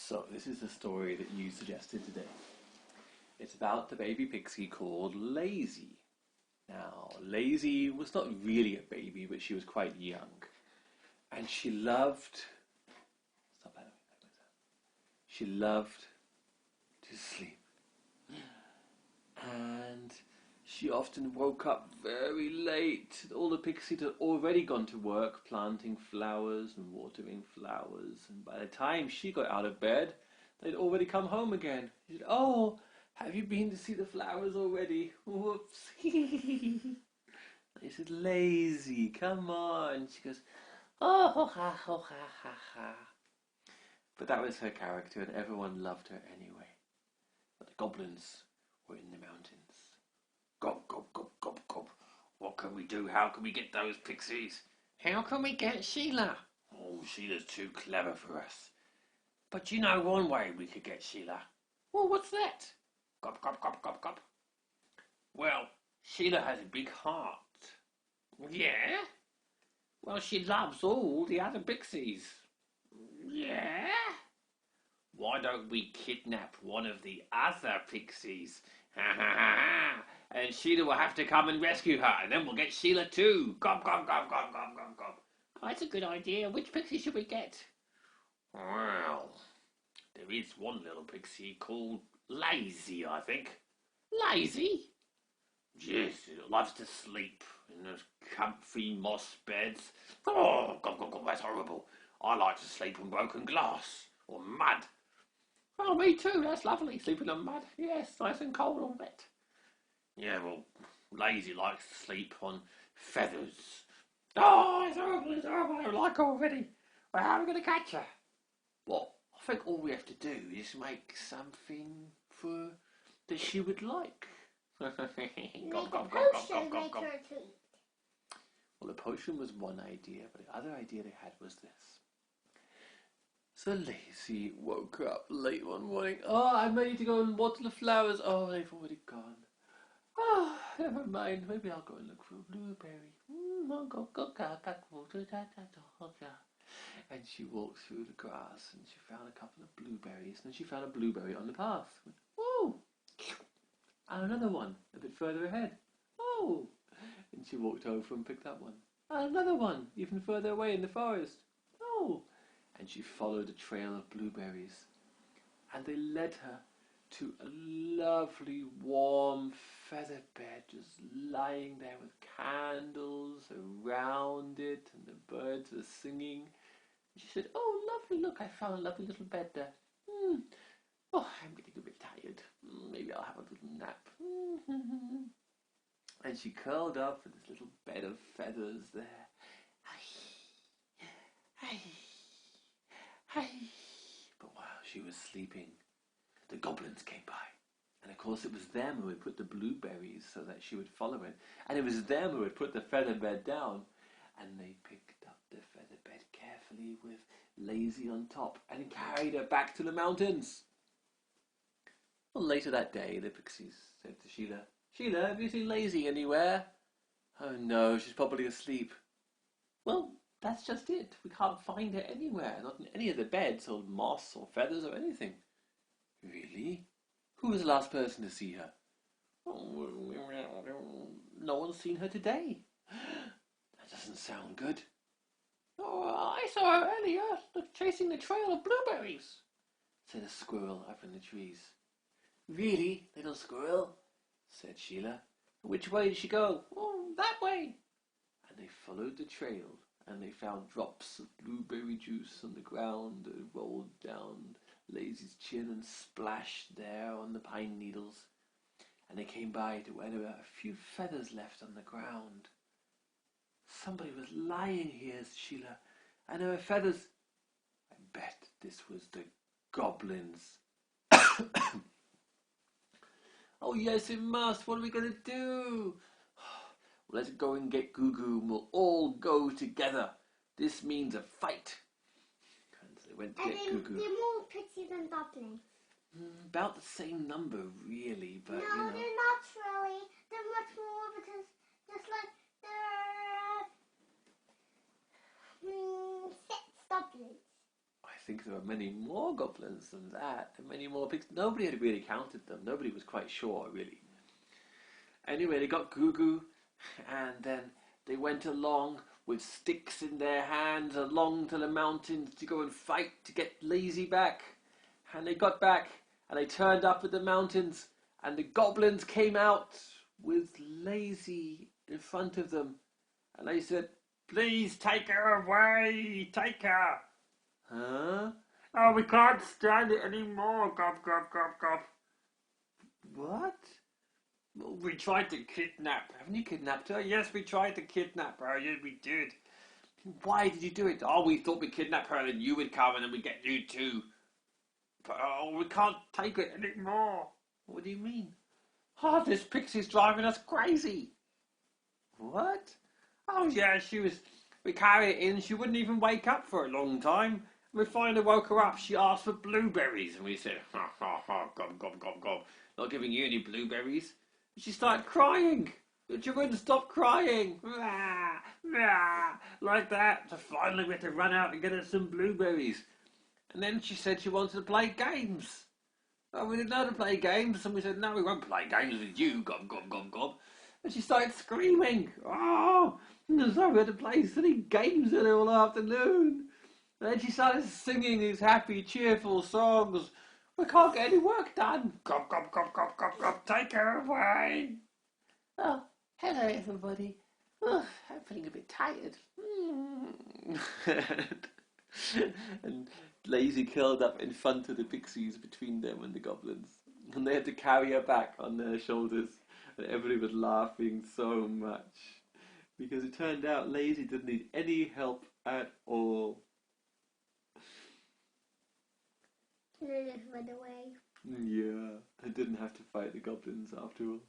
So, this is the story that you suggested today. It's about the baby pixie called Lazy. Now, Lazy was not really a baby, but she was quite young. And she loved... Stop that. She loved to sleep. And she often woke up very late. All the pixies had already gone to work planting flowers and watering flowers. And by the time she got out of bed, they'd already come home again. She said, "Oh, have you been to see the flowers already? Whoops." I said, "Lazy, come on." She goes, "Oh, ho, ha, ho, ha, ha, ha." But that was her character, and everyone loved her anyway. But the goblins were in the mountains. "Gob, gob, gob, gob, gob. What can we do? How can we get those pixies? How can we get Sheila? Oh, Sheila's too clever for us. But you know one way we could get Sheila." "Well, what's that?" "Gob, gob, gob, gob, gob. Well, Sheila has a big heart." "Yeah? Well, she loves all the other pixies." "Yeah? Why don't we kidnap one of the other pixies? Ha ha ha ha! And Sheila will have to come and rescue her, and then we'll get Sheila too. Gob, gob, gob, gob, gob, gob, gob." "Oh, that's a good idea. Which pixie should we get?" "Well, there is one little pixie called Lazy, I think." "Lazy?" "Yes, it loves to sleep in those comfy moss beds." "Oh, gob, gob, gob, that's horrible. I like to sleep on broken glass or mud." "Oh, me too. That's lovely. Sleeping on mud. Yes, nice and cold and wet." "Yeah, well, Lazy likes to sleep on feathers." "Oh, it's horrible. It's horrible. I don't like her already. Well, how are we going to catch her?" "Well, I think all we have to do is make something for that she would like." Make a potion, make her to eat. Well, the potion was one idea, but the other idea they had was this. So Lazy woke up late one morning. "Oh, I'm ready to go and water the flowers." "Oh, they've already gone." "Oh, never mind. Maybe I'll go and look for a blueberry." And she walked through the grass and she found a couple of blueberries. And then she found a blueberry on the path. "Oh!" And another one a bit further ahead. "Oh!" And she walked over and picked that one. And another one even further away in the forest. "Oh!" And she followed a trail of blueberries, and they led her to a lovely warm feather bed, just lying there with candles around it, and the birds were singing. And she said, "Oh, lovely, look, I found a lovely little bed there. Oh, I'm getting a bit tired. Maybe I'll have a little nap." And she curled up in this little bed of feathers there. But while she was sleeping, the goblins came by. And of course it was them who had put the blueberries so that she would follow it. And it was them who had put the feather bed down. And they picked up the feather bed carefully with Lazy on top and carried her back to the mountains. Well, later that day, the pixies said to Sheila, "Sheila, have you seen Lazy anywhere?" "Oh no, she's probably asleep." "Well, that's just it. We can't find her anywhere, not in any of the beds or moss or feathers or anything." "Really? Who was the last person to see her?" "Oh, no one's seen her today." "That doesn't sound good." "Oh, I saw her earlier, chasing the trail of blueberries," said a squirrel up in the trees. "Really, little squirrel?" said Sheila. "Which way did she go?" "Oh, that way." And they followed the trail, and they found drops of blueberry juice on the ground that rolled down Lazy's chin and splashed there on the pine needles. And they came by to where there were a few feathers left on the ground. "Somebody was lying here," said Sheila, "and there were feathers." "I bet this was the goblins." "Oh yes, it must. What are we going to do?" "Well, let's go and get Goo and we'll all go together. This means a fight." And so they went to get Goo. They're more pixies than goblins. About the same number, really, but no, you know. They're not really. They're much more because just like they're 6 goblins. I think there were many more goblins than that, and many more pigs. Nobody had really counted them. Nobody was quite sure, really. Anyway, they got Goo, and then they went along with sticks in their hands along to the mountains to go and fight to get Lazy back. And they got back, and they turned up at the mountains, and the goblins came out with Lazy in front of them. And they said, "Please take her away, take her." Huh? "Oh, we can't stand it anymore, gob, gob, gob, gob." What? "Well, we tried to kidnap." "Haven't you kidnapped her?" "Yes, we tried to kidnap her. Yes, we did." "Why did you do it?" "Oh, we thought we'd kidnap her and you would come and then we'd get you too. But, oh, we can't take it anymore." "What do you mean?" "Oh, this Pixie's driving us crazy." "What?" "Oh, yeah, we carried it in, she wouldn't even wake up for a long time. We finally woke her up, she asked for blueberries, and we said, ha, ha, ha, gob, gob, gob, gob, not giving you any blueberries." And she started crying. She wouldn't stop crying. Rah, rah, like that. So finally we had to run out and get her some blueberries. And then she said she wanted to play games. Oh, we didn't know how to play games, and we said, "No, we won't play games with you, gob, gob, gob, gob." And she started screaming. Oh, and so we had to play silly games with her all afternoon. And then she started singing these happy, cheerful songs. "We can't get any work done. Gob, gob, gob, gob, gob, gob, take her away." "Oh, hello, everybody. Oh, I'm feeling a bit tired." And Lazy curled up in front of the pixies between them and the goblins. And they had to carry her back on their shoulders. And everybody was laughing so much. Because it turned out Lazy didn't need any help at all. They just went away. Yeah, I didn't have to fight the goblins after all.